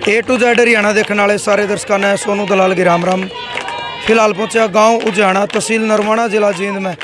A to Z Haryana देखने वाले सारे दर्शकों ने सोनू दलाल की राम राम। फिलहाल पहुंचा गांव उजाना, तहसील नरवाना, जिला जींद में।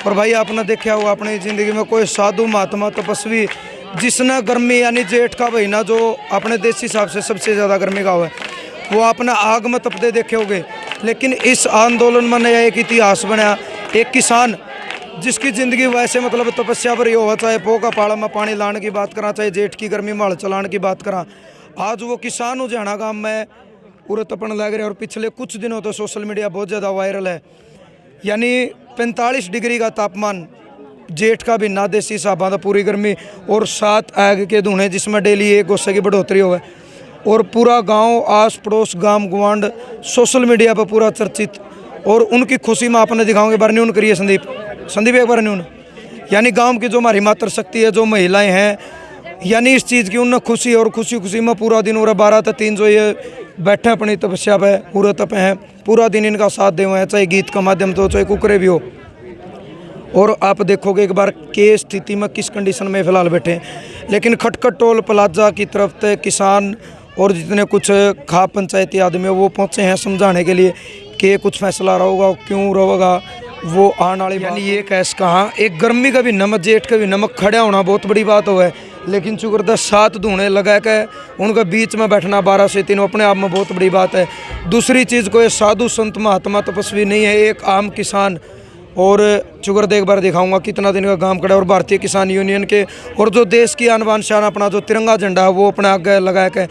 और भाई आपने देखा हुआ अपनी ज़िंदगी में कोई साधु महात्मा तपस्वी जिसने गर्मी यानी जेठ का महीना जो अपने देश हिसाब से सबसे ज़्यादा गर्मी का हुआ है वो आपने आग में तपते देखे होंगे। लेकिन इस आंदोलन में नया एक इतिहास बनाया, एक किसान जिसकी ज़िंदगी वैसे मतलब तपस्या पर ही हो, चाहे पोह का पहाड़ में पानी लाने की बात करा, चाहे जेठ की गर्मी में हल चलाने की बात करा। आज वो किसान उजाना गांव में पूरे तपन लग रहे और पिछले कुछ दिनों तो सोशल मीडिया बहुत ज़्यादा वायरल है। यानी 45 डिग्री का तापमान, जेठ का भी ना देसी हिसाबा था पूरी गर्मी, और 7 आग के धुएं जिसमें डेली 1 गुस्से की बढ़ोतरी हो है। और पूरा गांव, आस पड़ोस, गांव गुआंढ सोशल मीडिया पर पूरा चर्चित। और उनकी खुशी में आपने दिखाऊंगे बार न्यून करिए संदीप एक बार न्यून। यानी गांव की जो हमारी मातृशक्ति है, जो महिलाएं हैं, यानी इस चीज़ की उन्हें खुशी, और खुशी में पूरा दिन और 12 से 3 जो ये बैठे अपनी तपस्या पे पूरे तपे हैं, पूरा दिन इनका साथ दे हुए हैं, चाहे गीत का माध्यम तो चाहे कुकरे भी हो। और आप देखोगे एक बार के स्थिति में किस कंडीशन में फिलहाल बैठे हैं। लेकिन खटखट टोल प्लाजा की तरफ से किसान और जितने कुछ खा पंचायती आदमी वो पहुँचे हैं समझाने के लिए कि कुछ फैसला रहेगा, क्यों रहेगा वो आने वाली। यानी ये कैस कहाँ एक गर्मी का भी नमक, जेठ का भी नमक खड़ा होना बहुत बड़ी बात हो है। लेकिन चुकर 7 धुएं लगा के उनका बीच में बैठना 12 से 3 अपने आप में बहुत बड़ी बात है। दूसरी चीज़ कोई साधु संत महात्मा तपस्वी नहीं है, एक आम किसान। और चुकर एक बार दिखाऊंगा कितना दिन का काम खड़ा, और भारतीय किसान यूनियन के और जो देश की आन बान शान अपना जो तिरंगा झंडा है वो अपने आगे लगा के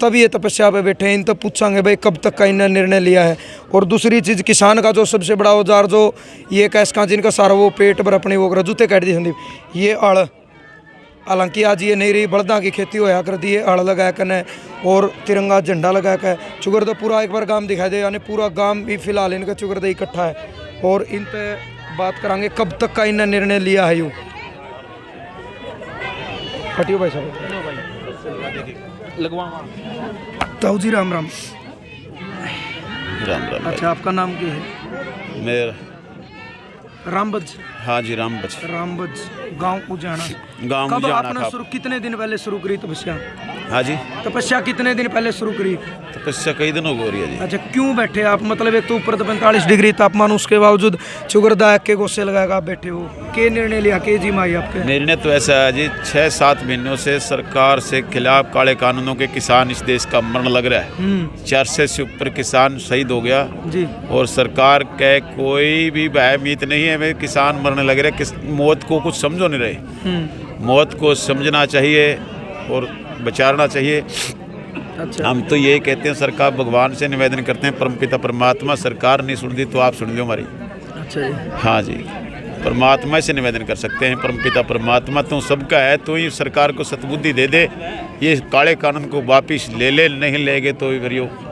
तब ये तपस्या पे बैठे हैं। इन तब पूछांगे भाई कब तक का इन्होंने निर्णय लिया है। और दूसरी चीज़ किसान का जो सबसे बड़ा औजार जो ये कैस का जिनका सारा वो पेट भर अपनी वो कर जूते काट दिए संदीप, ये अड़, हालांकि आज ये नहीं रही, बलदा की खेती होया कर दी है, अड़ लगा कर और तिरंगा झंडा लगा कर चुगर तो पूरा एक बार गांव दिखाई दे। यानी पूरा गांव भी फिलहाल इनका चुगर तो इकट्ठा है। और इन पे बात करांगे कब तक का इन्होंने निर्णय लिया है। यूँ कटियो भाई साहब ताऊ जी राम राम। राम राम। अच्छा आपका नाम क्या है? मेरा रामबज। हाँ जी रामबज। गांव उजाना। गांव कब उजाना आपने शुरू, कितने दिन पहले शुरू करी तपस्या? हाँ जी तपस्या कितने दिन पहले शुरू करी? तपस्या कई दिनों हो रही है जी। अच्छा क्यों बैठे आप? मतलब एक तो ऊपर तो 45 डिग्री तापमान, उसके बावजूद चुगरदा के गोसे लगाकर आप बैठे हो, के निर्णय लिया के जी माई आपके? निर्णय तो ऐसा है जी, 6-7 महीनों से सरकार से खिलाफ काले कानूनों के किसान इस देश का मरण लग रहा है। 400 से ऊपर किसान शहीद हो गया जी। और सरकार के कोई भी भयभीत नहीं है। वे किसान मरने लग रहे, मौत को कुछ समझो नहीं रहे। मौत को समझना चाहिए और बचाना चाहिए। अच्छा। हम तो यही कहते हैं, सरकार भगवान से निवेदन करते हैं, परमपिता परमात्मा, सरकार नहीं सुन दी तो आप सुन लो हमारी। अच्छा जी। हाँ जी, परमात्मा से निवेदन कर सकते हैं, परमपिता परमात्मा तो सबका है, तो ही सरकार को सद्बुद्धि दे दे, ये काले कानून को वापिस ले नहीं लेंगे तो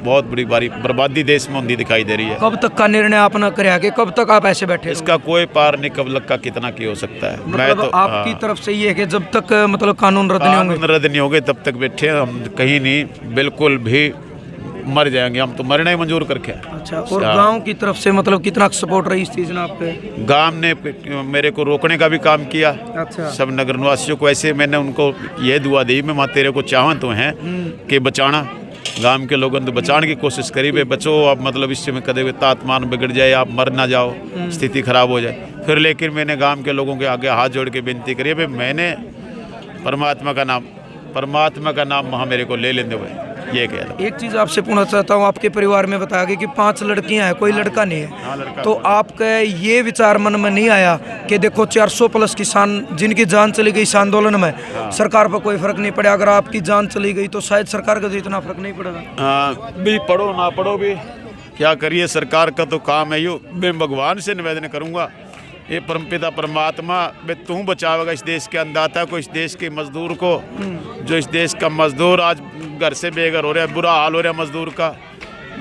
बहुत बड़ी बर्बादी देश में होती दिखाई दे रही है। कब तक का निर्णय आपने कराया कि कब तक आप ऐसे बैठे? इसका कोई पार नहीं, कब लग का कितना की हो सकता है। मैं तो आपकी तरफ से ये है कि जब तक मतलब कानून रद्द नहीं होंगे तब तक बैठे हम, कहीं नहीं, बिल्कुल भी मर जाएंगे हम तो, मरना ही मंजूर करके। अच्छा। और गांव की तरफ से मतलब कितना सपोर्ट रही इस चीज़ ने आपके? गांव ने मेरे को रोकने का भी काम किया। अच्छा। सब नगर निवासियों को, ऐसे मैंने उनको ये दुआ दी, मैं माँ तेरे को चाहूँ तो हैं कि बचाना, गांव के लोगों ने बचाने की कोशिश करी, वे बचो आप, मतलब इससे में कदे तापमान बिगड़ जाए, आप मर ना जाओ, स्थिति खराब हो जाए। फिर लेकिन मैंने गाँव के लोगों के आगे हाथ जोड़ के विनती करी, भाई मैंने परमात्मा का नाम वहाँ मेरे को ले लेने हुए, ये कह रहा। एक चीज़ आपसे पूछना चाहता हूँ, आपके परिवार में बताया गया कि 5 लड़कियां हैं, कोई लड़का नहीं है। हाँ, लड़का। तो आपका ये विचार मन में नहीं आया कि देखो 400 प्लस किसान जिनकी जान चली गई इस आंदोलन में, हाँ। सरकार पर कोई फर्क नहीं पड़ा, अगर आपकी जान चली गई तो शायद सरकार का तो इतना फर्क नहीं पड़ेगा। हाँ भी, पढ़ो ना पढ़ो भी क्या करिए, सरकार का तो काम है। यो मैं भगवान से निवेदन करूँगा, ये परमपिता परमात्मा बे तू बचावेगा इस देश के अन्नदाता को, इस देश के मजदूर को, जो इस देश का मजदूर आज घर से बेघर हो रहा है, बुरा हाल हो रहा है मजदूर का,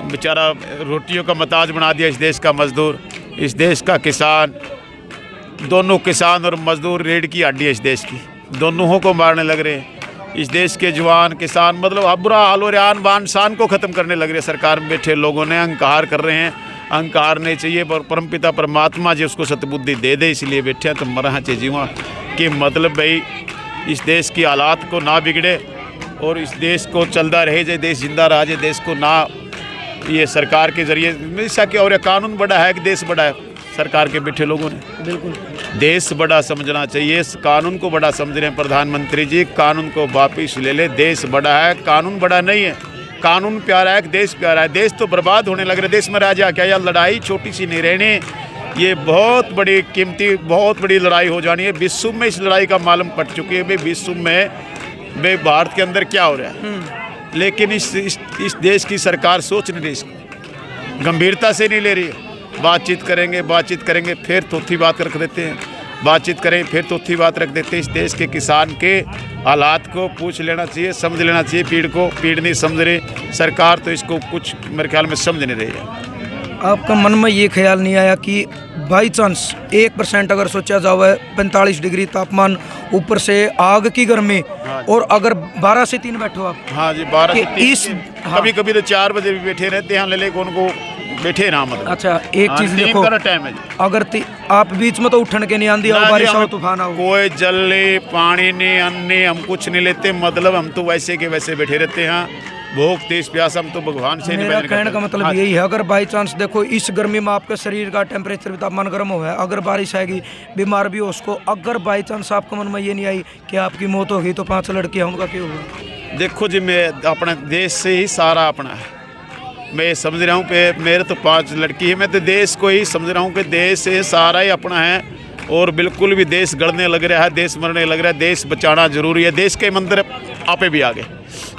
बेचारा रोटियों का महताज बना दिया इस देश का मजदूर, इस देश का किसान। दोनों किसान और मजदूर रीढ़ की हड्डी है इस देश की, दोनों को मारने लग रहे हैं। इस देश के जवान किसान, मतलब अब बुरा हाल हो रहा है, आन बान शान को ख़त्म करने लग रहे हैं। सरकार में बैठे लोगों ने अहंकार कर रहे हैं, अहंकार नहीं चाहिए, पर परमपिता परमात्मा जी उसको सतबुद्धि दे दे, इसलिए बैठे हैं। तो मरा चाहिए जीवा कि मतलब भाई इस देश की हालात को ना बिगड़े, और इस देश को चलता रहे जे देश जिंदा रहा जे देश को ना ये सरकार के जरिए ऐसा क्या और कानून बड़ा है कि देश बड़ा है सरकार के बैठे लोगों ने बिल्कुल देश बड़ा समझना चाहिए। इस कानून को बड़ा समझ रहे हैं प्रधानमंत्री जी, कानून को वापिस ले ले। देश बड़ा है, कानून बड़ा नहीं है। कानून प्यारा है कि देश प्यारा है। देश तो बर्बाद होने लग रहा है। देश में राजा क्या, यह लड़ाई छोटी सी नहीं रहनी, ये बहुत बड़ी कीमती बहुत बड़ी लड़ाई हो जानी है। विश्व में इस लड़ाई का मालूम पड़ चुकी है भाई विश्व में भाई भारत के अंदर क्या हो रहा है। लेकिन इस देश की सरकार सोच नहीं रही, इसको गंभीरता से नहीं ले रही है। बातचीत करेंगे फिर तोथी बात रख देते हैं, बातचीत करेंगे फिर तोथी बात रख देते हैं। इस देश के किसान के हालात को पूछ लेना चाहिए, समझ लेना चाहिए। पीड़ नहीं समझ रही सरकार, तो इसको कुछ मेरे ख्याल में समझ नहीं रही है। आपका मन में ये ख्याल नहीं आया कि बाई चांस 1% अगर सोचा जाए 45 डिग्री तापमान, ऊपर से आग की गर्मी, और अगर 12 से 3 बैठो आप, हाँ जी 12 से 3 कभी कभी तो 4 बजे भी बैठे रहते हैं, ले उनको बैठे ना मतलब। अच्छा एक चीज देखो, टाइम है अगर आप बीच में तो उठन के नहीं आंधी आओ, बारिश आओ, तूफान आओ, कोई जल नहीं, पानी नहीं, अन्न नहीं, हम कुछ नहीं लेते। मतलब हम तो वैसे के वैसे बैठे रहते हैं, भूख तेज प्यास हम तो भगवान से मेरा कहने का मतलब यही है। अगर बाई चांस देखो इस गर्मी में आपके शरीर का टेम्परेचर तापमान गर्म हो है, अगर बारिश आएगी बीमार भी हो उसको, अगर बाई चांस आपके मन में ये नहीं आई कि आपकी मौत होगी तो 5 लड़कियां उनका क्यों होगा? देखो जी, मैं अपने देश से ही सारा अपना है, मैं समझ रहा हूँ कि मेरे तो 5 लड़की है। मैं तो देश को ही समझ रहा हूँ कि देश से सारा ही अपना है, और बिल्कुल भी देश गड़ने लग रहा है, देश मरने लग रहा है। देश बचाना जरूरी है। देश के मंदिर आपे भी आगे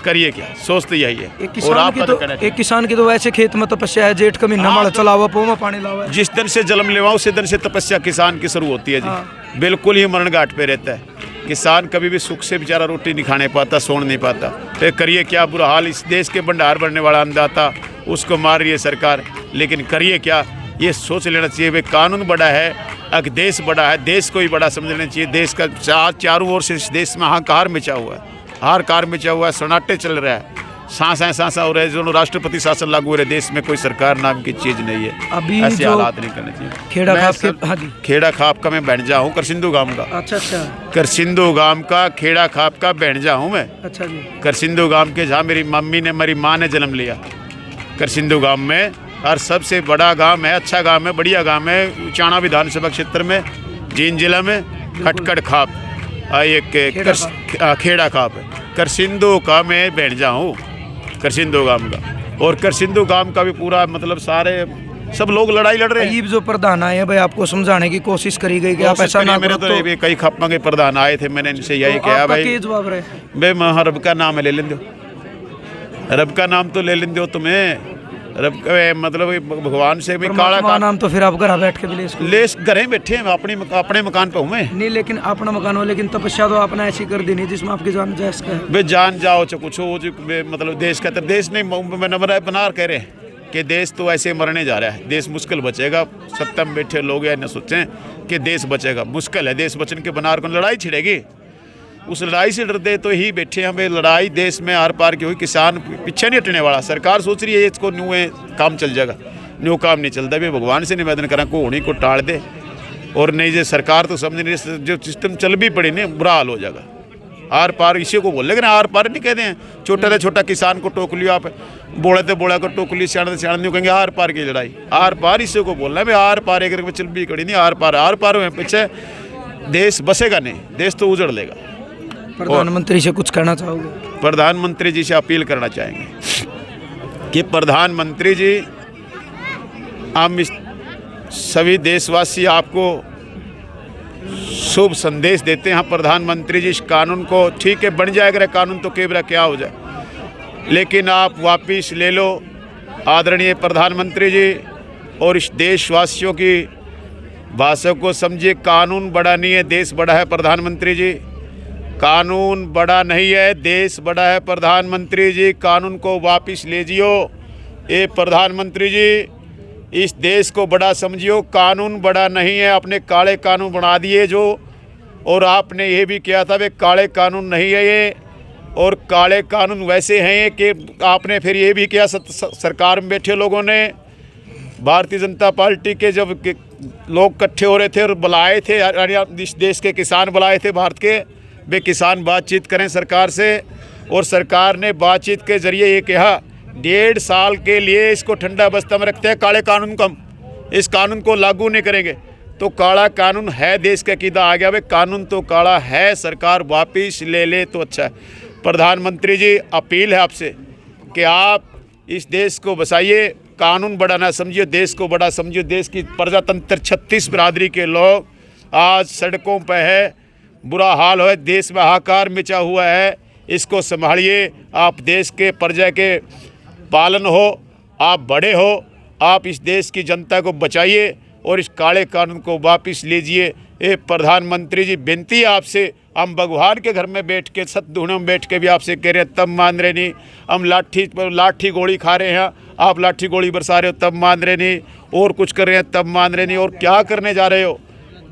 करिए क्या, सोच तो यही है। एक किसान की तो वैसे खेत में तपस्या है, जेठ का महीना मड़ चला हुआ, पो में पानी लावा, जिस दिन से जन्म लेवा उसी दिन से तपस्या किसान की शुरू होती है जी। बिल्कुल ही मरण घाट पे रहता है किसान, कभी भी सुख से बेचारा रोटी नहीं खाने पाता, सोने नहीं पाता। फिर करिए क्या, बुरा हाल। इस देश के भंडार भरने वाला अन्नदाता, उसको मार रही है सरकार, लेकिन करिए क्या, ये सोच लेना चाहिए भाई कानून बड़ा है, अगर देश बड़ा है, देश को ही बड़ा समझ लेना चाहिए। देश का चारों ओर से इस देश में हाहाकार मचा हुआ है, हाहाकार मचा हुआ है, सन्नाटे चल रहा है, सांसा हो रहे हैं। जो राष्ट्रपति शासन लागू हो रहे, देश में कोई सरकार नाम की चीज़ नहीं है। अभी ऐसे हालात नहीं करने चाहिए। खेड़ा खाप का मैं भैंजा हूँ, करसिंधु गांव का। अच्छा करसिंधु गांव का, खेड़ा खाप का भैंजा हूँ मैं। अच्छा जी। करसिंधु गांव के जहाँ मेरी माँ ने जन्म लिया, करसिंधु गांव में। और सबसे बड़ा गांव है, अच्छा गांव है, बढ़िया गांव है, उचाना विधानसभा क्षेत्र में, जींद जिला में, खटखड़ खाप एक खेड़ा खाप है। करसिंधु का मैं भैंजा हूँ, करसिंधु गांव का। और करसिंधु गांव का भी पूरा मतलब सारे सब लोग लड़ाई लड़ रहे हैं। जो प्रधान आए भाई आपको समझाने की कोशिश करी गई कि आप ऐसा ना मेरे तो कई खापा के प्रधान आए थे, मैंने इनसे यही कहा भाई जवाब रहे भाई रब का नाम है, ले लें दो, रब का नाम तो ले लें दो तुम्हें, रब मतलब भगवान से भी काला नाम तो फिर आप घर बैठ के ले घरे बैठे हैं, अपने मकान पे हूँ मैं। नहीं लेकिन अपना मकान हो, लेकिन तपस्या तो आपने ऐसी कर दी नहीं जिसमें आपकी जान जाए वे जान जाओ चाहे कुछ हो, मतलब देश का देश नहीं बना कह रहे हैं कि देश तो ऐसे मरने जा रहा है, देश मुश्किल बचेगा। सत्ता में बैठे लोग या न सोचें कि देश बचेगा, मुश्किल है। देश बचने के बनार को लड़ाई छिड़ेगी, उस लड़ाई से डरते तो ही बैठे हमें। लड़ाई देश में आर पार की हुई, किसान पीछे नहीं हटने वाला। सरकार सोच रही है इसको न्यू काम चल जाएगा, न्यू काम नहीं चलता। भी भगवान से निवेदन करा को होनी को टाल दे, और नहीं जो सरकार तो समझ नहीं, जो सिस्टम चल भी पड़ी नहीं बुरा हाल हो जाएगा। आर पार इसी को बोल, लेकिन आर पार नहीं कहते हैं। छोटा से छोटा किसान को टोक लियो आप, बोले तो बोला को टोक लियो, सियाण से सियाण नहीं कहेंगे आर पार की लड़ाई। आर पार इसी को बोलना है भाई, आर पार एक चल भी कड़ी नहीं, आर पार में पीछे देश बसेगा नहीं, देश तो उजड़ लेगा। प्रधानमंत्री से कुछ कहना चाहोगे? प्रधानमंत्री जी से अपील करना चाहेंगे कि प्रधानमंत्री जी, हम सभी देशवासी आपको शुभ संदेश देते हैं। प्रधानमंत्री जी इस कानून को, ठीक है बन जाएगा कानून तो केवरा क्या हो जाए, लेकिन आप वापिस ले लो आदरणीय प्रधानमंत्री जी, और इस देशवासियों की भाषा को समझिए। कानून बड़ा नहीं है, देश बड़ा है। प्रधानमंत्री जी, कानून बड़ा नहीं है, देश बड़ा है। प्रधानमंत्री जी, कानून को वापस ले जियो। ये प्रधानमंत्री जी, इस देश को बड़ा समझियो। कानून बड़ा नहीं है, आपने काले कानून बना दिए जो, और आपने ये भी किया था वे काले कानून नहीं है ये, और काले कानून वैसे हैं कि आपने फिर ये भी किया। सरकार में बैठे लोगों ने, भारतीय जनता पार्टी के जब लोग इकट्ठे हो रहे थे और बुलाए थे, इस देश के किसान बुलाए थे भारत के, वे किसान बातचीत करें सरकार से, और सरकार ने बातचीत के जरिए ये कहा 1.5 साल के लिए इसको ठंडा बस्ता में रखते हैं, काले कानून को हम इस कानून को लागू नहीं करेंगे। तो काला कानून है, देश का कीदा आ गया भाई, कानून तो काला है, सरकार वापिस ले ले तो अच्छा है। प्रधानमंत्री जी अपील है आपसे कि आप इस देश को बचाइए, कानून बड़ा ना समझिए, देश को बड़ा समझिए। देश की प्रजातंत्र 36 बिरादरी के लोग आज सड़कों पर है, बुरा हाल है, देश में हाहाकार मचा हुआ है, इसको संभालिए। आप देश के प्रजा के पालन हो, आप बड़े हो, आप इस देश की जनता को बचाइए और इस काले कानून को वापस लीजिए। ये प्रधानमंत्री जी बेनती है आपसे, हम भगवान के घर में बैठ के सत धूने में बैठ के भी आपसे कह रहे हैं तब मान रहे नहीं, हम लाठी गोली खा रहे हैं, आप लाठी गोली बरसा रहे हो तब मान रहे नहीं, और कुछ कर रहे हैं तब मान रहे नहीं, और क्या करने जा रहे हो।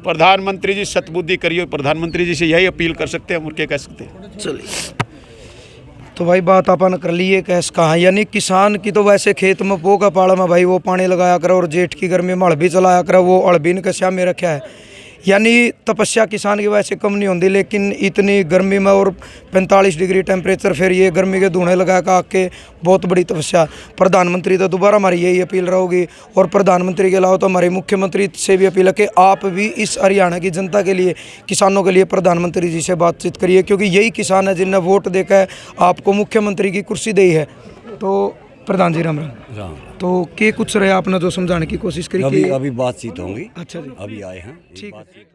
प्रधानमंत्री जी सतबुद्धि करिए, प्रधानमंत्री जी से यही अपील कर सकते हैं, हम और क्या कह सकते हैं। चलिए, तो भाई बात अपन कर लिए कैस कहाँ, यानी किसान की तो वैसे खेत में पो का पाड़ा में भाई वो पानी लगाया करो और जेठ की गर्मी में हड़ भी चलाया करो, वो अड़बीन का श्याम में रखा है। यानी तपस्या किसान की वैसे कम नहीं होती, लेकिन इतनी गर्मी में और 45 डिग्री टेम्परेचर, फिर ये गर्मी के धुएं लगा का आके बहुत बड़ी तपस्या। प्रधानमंत्री तो दोबारा हमारी यही अपील रहेगी, और प्रधानमंत्री के अलावा तो हमारे मुख्यमंत्री से भी अपील है कि आप भी इस हरियाणा की जनता के लिए, किसानों के लिए प्रधानमंत्री जी से बातचीत करिए, क्योंकि यही किसान है जिनने वोट देकर आपको मुख्यमंत्री की कुर्सी दी है। तो प्रधान जी राम राम। तो के कुछ रहे आपने जो समझाने की कोशिश करी? अभी बातचीत होंगी। अच्छा जी, अभी आए हैं, ठीक। बातचीत